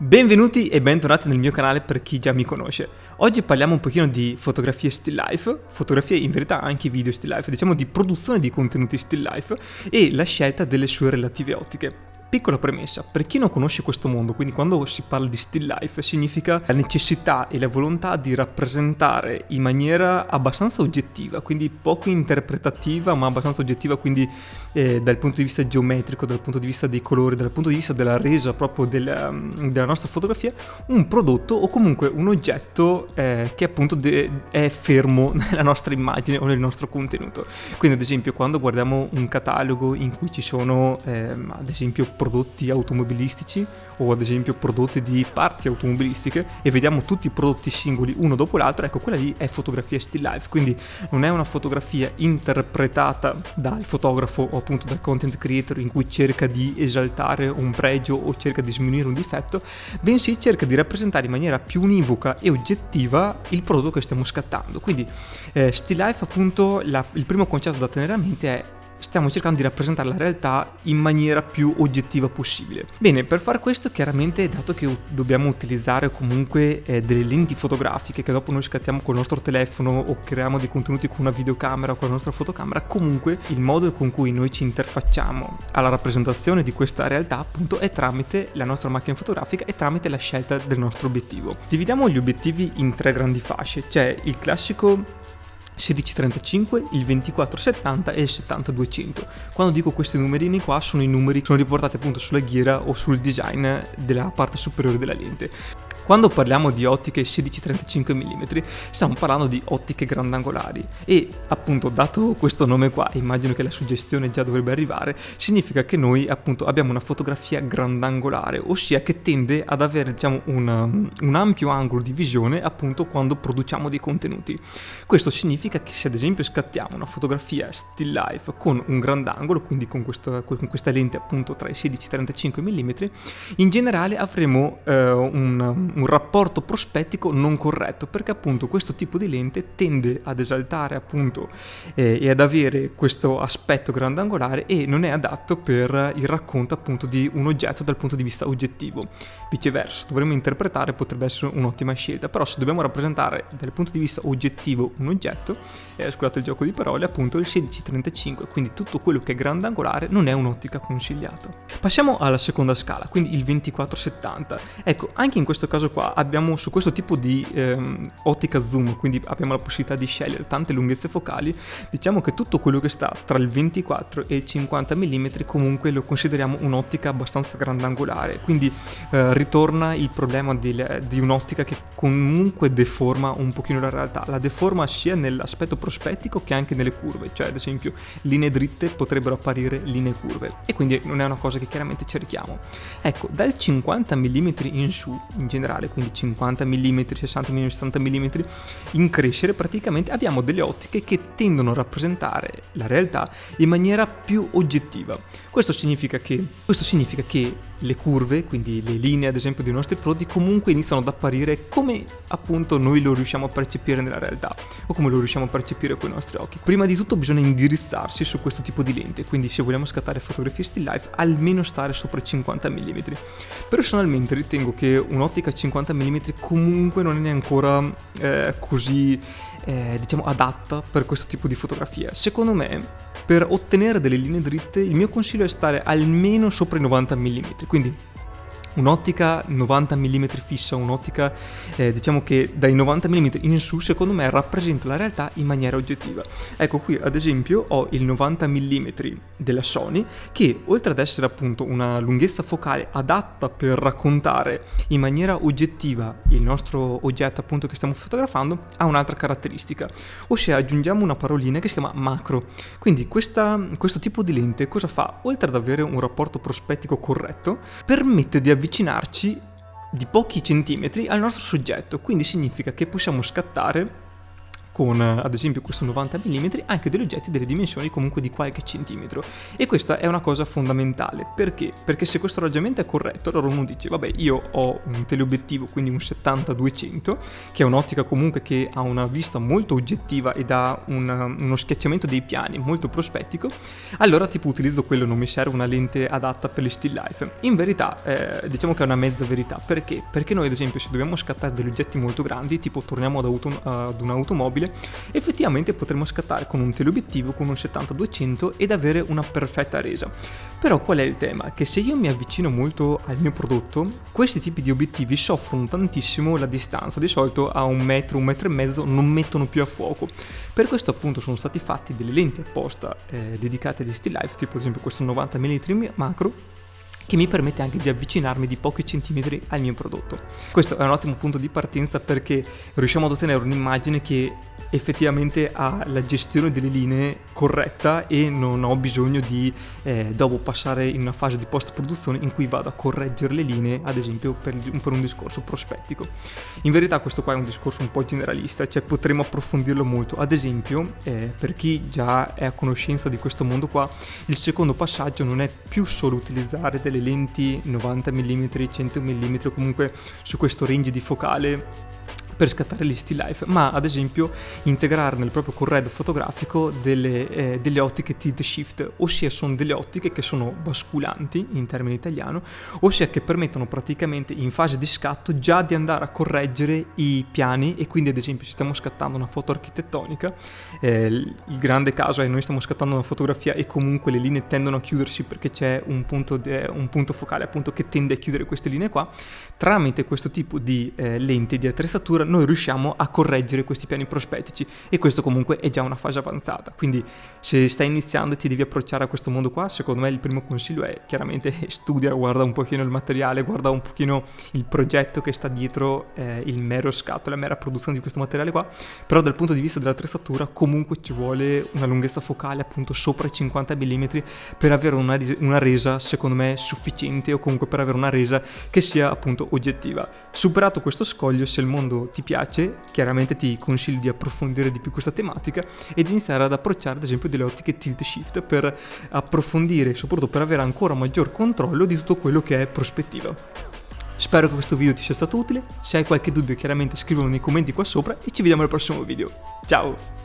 Benvenuti e bentornati nel mio canale per chi già mi conosce. Oggi parliamo un pochino di fotografie still life, fotografie in verità anche video still life, diciamo di produzione di contenuti still life e la scelta delle sue relative ottiche. Piccola premessa, per chi non conosce questo mondo, quindi quando si parla di still life significa la necessità e la volontà di rappresentare in maniera abbastanza oggettiva, quindi poco interpretativa ma abbastanza oggettiva, quindi dal punto di vista geometrico, dal punto di vista dei colori, dal punto di vista della resa proprio della nostra fotografia, un prodotto o comunque un oggetto che appunto è fermo nella nostra immagine o nel nostro contenuto. Quindi ad esempio quando guardiamo un catalogo in cui ci sono ad esempio prodotti automobilistici o ad esempio prodotti di parti automobilistiche e vediamo tutti i prodotti singoli uno dopo l'altro, ecco quella lì è fotografia still life, quindi non è una fotografia interpretata dal fotografo o appunto dal content creator in cui cerca di esaltare un pregio o cerca di sminuire un difetto, bensì cerca di rappresentare in maniera più univoca e oggettiva il prodotto che stiamo scattando. Quindi still life appunto il primo concetto da tenere a mente è: stiamo cercando di rappresentare la realtà in maniera più oggettiva possibile. Bene, per far questo chiaramente, dato che dobbiamo utilizzare comunque delle lenti fotografiche che dopo noi scattiamo col nostro telefono o creiamo dei contenuti con una videocamera o con la nostra fotocamera, comunque il modo con cui noi ci interfacciamo alla rappresentazione di questa realtà appunto è tramite la nostra macchina fotografica e tramite la scelta del nostro obiettivo. Dividiamo gli obiettivi in tre grandi fasce. C'è il classico 16-35, il 24-70 e il 70-200. Quando dico questi numerini qua sono i numeri che sono riportati appunto sulla ghiera o sul design della parte superiore della lente. Quando parliamo di ottiche 16-35 mm stiamo parlando di ottiche grandangolari e appunto dato questo nome qua, immagino che la suggestione già dovrebbe arrivare, significa che noi appunto abbiamo una fotografia grandangolare, ossia che tende ad avere diciamo un ampio angolo di visione appunto quando produciamo dei contenuti. Questo significa che se ad esempio scattiamo una fotografia still life con un grandangolo, quindi con questa lente appunto tra i 16 e i 35 mm, in generale avremo un rapporto prospettico non corretto, perché appunto questo tipo di lente tende ad esaltare appunto e ad avere questo aspetto grandangolare e non è adatto per il racconto appunto di un oggetto dal punto di vista oggettivo. Viceversa, dovremmo interpretare, potrebbe essere un'ottima scelta, però se dobbiamo rappresentare dal punto di vista oggettivo un oggetto, scusate il gioco di parole, appunto il 16-35, quindi tutto quello che è grandangolare non è un'ottica consigliata. Passiamo alla seconda scala, quindi il 24-70. Ecco, anche in questo caso qua abbiamo su questo tipo di ottica zoom, quindi abbiamo la possibilità di scegliere tante lunghezze focali. Diciamo che tutto quello che sta tra il 24 e il 50 mm comunque lo consideriamo un'ottica abbastanza grandangolare, quindi ritorna il problema di un'ottica che comunque deforma un pochino la realtà, la deforma sia nell'aspetto prospettico che anche nelle curve, cioè ad esempio linee dritte potrebbero apparire linee curve e quindi non è una cosa che chiaramente cerchiamo. Ecco, dal 50 mm in su in generale, quindi 50 mm, 60 mm, 70 mm in crescere, praticamente abbiamo delle ottiche che tendono a rappresentare la realtà in maniera più oggettiva. Questo significa che le curve, quindi le linee ad esempio dei nostri prodotti, comunque iniziano ad apparire come appunto noi lo riusciamo a percepire nella realtà o come lo riusciamo a percepire con i nostri occhi. Prima di tutto bisogna indirizzarsi su questo tipo di lente, quindi se vogliamo scattare fotografie still life almeno stare sopra i 50 mm. Personalmente ritengo che un'ottica 50 mm comunque non è ancora così diciamo adatta per questo tipo di fotografia. Secondo me, per ottenere delle linee dritte il mio consiglio è stare almeno sopra i 90 mm, quindi un'ottica 90 mm fissa, un'ottica diciamo che dai 90 mm in su secondo me rappresenta la realtà in maniera oggettiva. Ecco qui ad esempio ho il 90 mm della Sony che oltre ad essere appunto una lunghezza focale adatta per raccontare in maniera oggettiva il nostro oggetto appunto che stiamo fotografando, ha un'altra caratteristica, ossia aggiungiamo una parolina che si chiama macro. Quindi questo tipo di lente cosa fa? Oltre ad avere un rapporto prospettico corretto, permette di avvicinarci di pochi centimetri al nostro soggetto, quindi significa che possiamo scattare con ad esempio questo 90 mm, anche degli oggetti delle dimensioni comunque di qualche centimetro. E questa è una cosa fondamentale. Perché? Perché se questo ragionamento è corretto, allora uno dice vabbè, io ho un teleobiettivo, quindi un 70-200, che è un'ottica comunque che ha una vista molto oggettiva ed ha uno schiacciamento dei piani molto prospettico, allora tipo utilizzo quello, non mi serve una lente adatta per le still life. In verità diciamo che è una mezza verità. Perché? Perché noi ad esempio se dobbiamo scattare degli oggetti molto grandi, tipo torniamo ad un'automobile, effettivamente potremmo scattare con un teleobiettivo con un 70-200 ed avere una perfetta resa. Però qual è il tema? Che se io mi avvicino molto al mio prodotto, questi tipi di obiettivi soffrono tantissimo la distanza. Di solito a 1 metro, 1,5 metri non mettono più a fuoco. Per questo appunto sono stati fatti delle lenti apposta dedicate agli still life, tipo ad esempio questo 90 mm macro, che mi permette anche di avvicinarmi di pochi centimetri al mio prodotto. Questo è un ottimo punto di partenza perché riusciamo ad ottenere un'immagine che effettivamente ha la gestione delle linee corretta e non ho bisogno di dopo passare in una fase di post produzione in cui vado a correggere le linee, ad esempio per un discorso prospettico. In verità questo qua è un discorso un po' generalista, cioè potremmo approfondirlo molto. Ad esempio per chi già è a conoscenza di questo mondo qua, il secondo passaggio non è più solo utilizzare delle lenti 90 mm, 100 mm o comunque su questo range di focale per scattare gli still life, ma ad esempio integrare nel proprio corredo fotografico delle ottiche tilt shift, ossia sono delle ottiche che sono basculanti in termini italiano, ossia che permettono praticamente in fase di scatto già di andare a correggere i piani. E quindi ad esempio se stiamo scattando una foto architettonica, il grande caso è noi stiamo scattando una fotografia e comunque le linee tendono a chiudersi perché c'è un punto focale appunto che tende a chiudere queste linee qua. Tramite questo tipo di lenti di attrezzatura noi riusciamo a correggere questi piani prospettici, e questo comunque è già una fase avanzata. Quindi se stai iniziando e ti devi approcciare a questo mondo qua, secondo me il primo consiglio è chiaramente studia, guarda un pochino il materiale, guarda un pochino il progetto che sta dietro il mero scatto, la mera produzione di questo materiale qua. Però dal punto di vista dell'attrezzatura comunque ci vuole una lunghezza focale appunto sopra i 50 mm per avere una resa secondo me sufficiente, o comunque per avere una resa che sia appunto oggettiva. Superato questo scoglio, se il mondo ti piace, chiaramente ti consiglio di approfondire di più questa tematica ed iniziare ad approcciare ad esempio delle ottiche tilt shift per approfondire e soprattutto per avere ancora maggior controllo di tutto quello che è prospettiva. Spero che questo video ti sia stato utile. Se hai qualche dubbio chiaramente scrivilo nei commenti qua sopra e ci vediamo al prossimo video. Ciao!